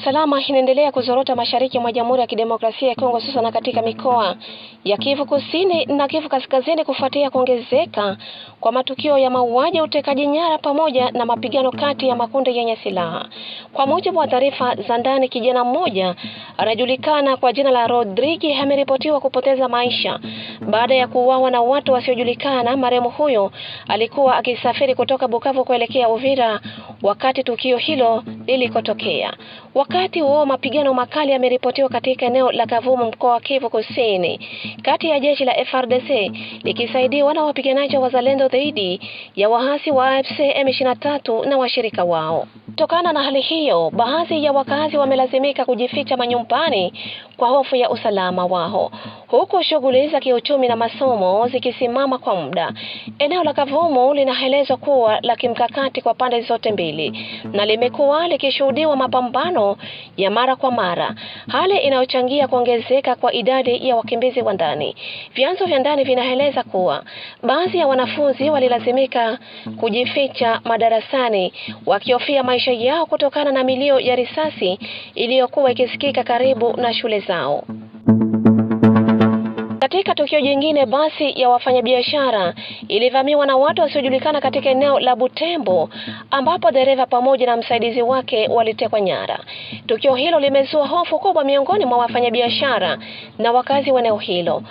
usalama inaendelea kuzorota mashariki mwa Jamhuri ya Kidemokrasia ya Kongo, hususan katika mikoa ya Kivu Kusini na Kivu Kaskazini kufuatia kuongezeka kwa matukio ya mauaji, utekaji nyara pamoja na mapigano kati ya makundi yenye silaha. Kwa mujibu wa taarifa za ndani, kijana mmoja anajulikana kwa jina la Rodrigue ameripotiwa kupoteza maisha baada ya kuuawa na watu wasiojulikana. Marehemu huyo alikuwa akisafiri kutoka Bukavu kuelekea Uvira wakati tukio hilo lilikotokea. Wakati huo mapigano makali yameripotiwa katika eneo la Kavumu, mkoa wa Kivu Kusini, kati ya jeshi la FARDC likisaidiwa na wapiganaji wa wazalendo dhidi ya waasi wa AFC M23 na washirika wao. Kutokana na hali hiyo, baadhi ya wakazi wamelazimika kujificha manyumbani kwa hofu ya usalama wao, huku shughuli za kiuchumi na masomo zikisimama kwa muda. Eneo la Kavumu linaelezwa kuwa la kimkakati kwa pande zote mbili na limekuwa likishuhudiwa mapambano ya mara kwa mara, hali inayochangia kuongezeka kwa idadi ya wakimbizi wa ndani. Vyanzo vya ndani vinaeleza kuwa baadhi ya wanafunzi walilazimika kujificha madarasani wakihofia maisha yao kutokana na milio ya risasi iliyokuwa ikisikika karibu na shule zao. Katika tukio jingine, basi ya wafanyabiashara ilivamiwa na watu wasiojulikana katika eneo la Butembo, ambapo dereva pamoja na msaidizi wake walitekwa nyara. Tukio hilo limezua hofu kubwa miongoni mwa wafanyabiashara na wakazi wa eneo hilo.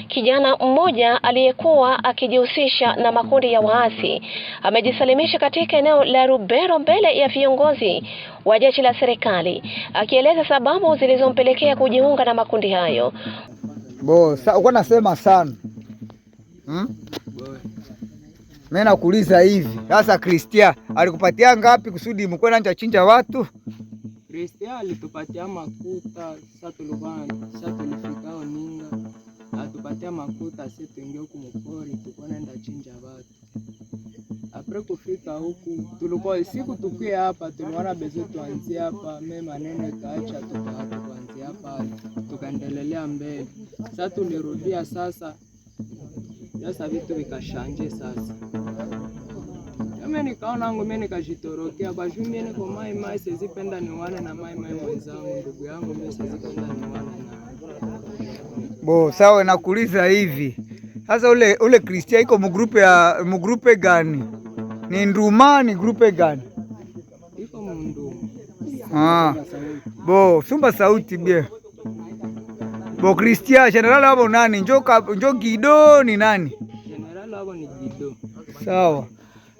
Kijana mmoja aliyekuwa akijihusisha na makundi ya waasi amejisalimisha katika eneo la Rubero mbele ya viongozi wa jeshi la serikali, akieleza sababu zilizompelekea kujiunga na makundi hayo. Uko nasema sana. Mimi nakuuliza hivi, sasa Kristia alikupatia ngapi kusudi mkwenda nje chinja watu? Kristia alitupatia makuta, sasa tulifika Oninga. Atupatia makuta sisi tuingie huku mpori tukwenda chinja watu. Apre kufika huku tulikuwa siku tukie hapa tuliona beze tuanzie hapa, mimi maneno kaacha tuanzie hapa tukaendelea mbele. Sasa tulirudia sasa vitu vikashanje sasa. Mimi nikaona mimi nikajitorokea kwa juu mimi niko mai sizipenda niwane na mai mwenzangu, ndugu yangu, mimi sizipenda niwane na. Sawa, nakuuliza hivi. Sasa ule Kristia iko mgrupe gani? Ni nduma ni grupe gani? Iko nduma. Sumba sauti bie. Kristia general wao nani? Njo Gido ni nani? General wao ni Gido. Sawa.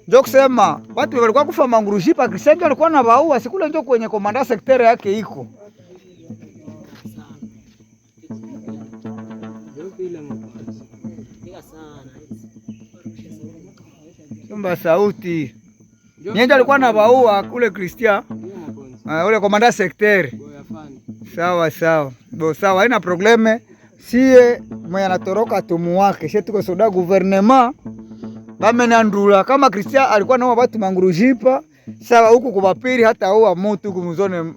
Njo kusema watu walikuwa kufa mangurujipa, Kristia alikuwa na baua sikule njo kwenye komanda sektere yake iko. Sumba sauti. Nyenja alikuwa na baua kule Kristia. Ule komanda sektere. Sawa. Sawa, haina probleme. Sie mwenye anatoroka tumu wake. Sie tuko soda gouvernement. Bamenandula kama Kristia alikuwa na watu mangurujipa. Sawa, huku kubapiri hata huwa mtu kumuzone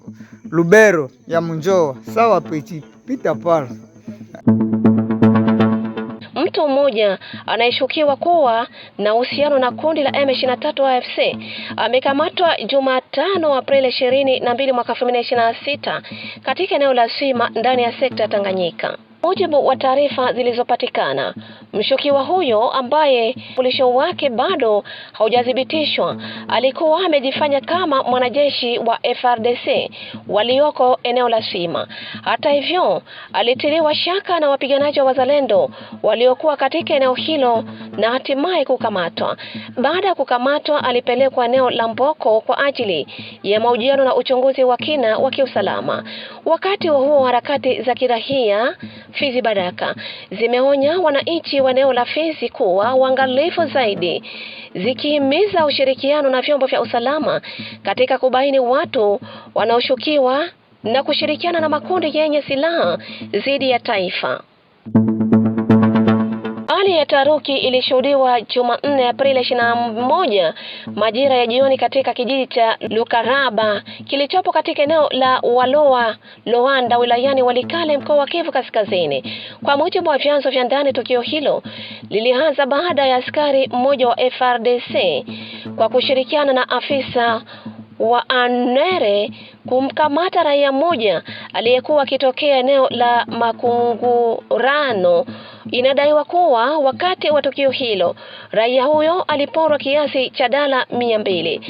Lubero ya Munjoa. Sawa pichi. Pita pala. Mtu mmoja anayeshukiwa kuwa na uhusiano na kundi la M23 AFC amekamatwa Jumatano Aprili 22 mwaka 2026 katika eneo la Sima ndani ya sekta ya Tanganyika. Mujibu wa taarifa zilizopatikana, mshukiwa huyo ambaye utambulisho wake bado haujathibitishwa alikuwa amejifanya kama mwanajeshi wa FARDC walioko eneo la Sima. Hata hivyo, alitiliwa shaka na wapiganaji wa wazalendo waliokuwa katika eneo hilo na hatimaye kukamatwa. Baada ya kukamatwa, alipelekwa eneo la Mboko kwa ajili ya mahojiano na uchunguzi wa kina wa kiusalama. Wakati huo harakati za kirahia Fizi Baraka zimeonya wananchi wa eneo la Fizi kuwa waangalifu zaidi, zikihimiza ushirikiano na vyombo vya usalama katika kubaini watu wanaoshukiwa na kushirikiana na makundi yenye silaha dhidi ya taifa. Hali ya taharuki ilishuhudiwa Jumanne Aprili 21 majira ya jioni katika kijiji cha Lukaraba kilichopo katika eneo la Waloa Loanda wilayani Walikale mkoa wa Kivu Kaskazini. Kwa mujibu wa vyanzo vya ndani, tukio hilo lilianza baada ya askari mmoja wa FARDC kwa kushirikiana na afisa wa Annere kumkamata raia mmoja aliyekuwa akitokea eneo la Makungurano. Inadaiwa kuwa wakati wa tukio hilo raia huyo aliporwa kiasi cha dola 200.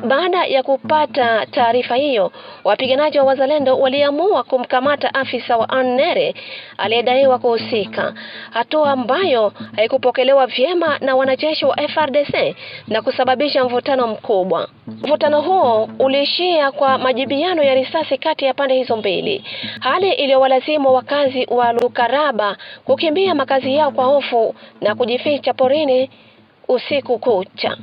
Baada ya kupata taarifa hiyo, wapiganaji wa wazalendo waliamua kumkamata afisa wa Annere aliyedaiwa kuhusika, hatua ambayo haikupokelewa vyema na wanajeshi wa FARDC na kusababisha mvutano mkubwa. Mvutano huo uliishia kwa majibiano ya risasi kati ya pande hizo mbili, hali iliyowalazimu wakazi wa Lukaraba kukimbia makazi yao kwa hofu na kujificha porini usiku kucha.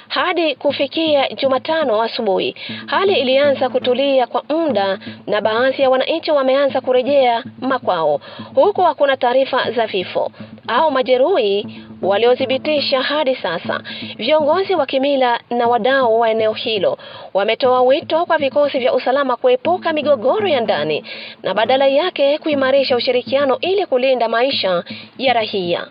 Hadi kufikia Jumatano asubuhi, hali ilianza kutulia kwa muda na baadhi ya wananchi wameanza kurejea makwao, huku hakuna taarifa za vifo au majeruhi waliothibitisha hadi sasa. Viongozi wa kimila na wadau wa eneo hilo wametoa wito kwa vikosi vya usalama kuepuka migogoro ya ndani na badala yake kuimarisha ushirikiano ili kulinda maisha ya raia.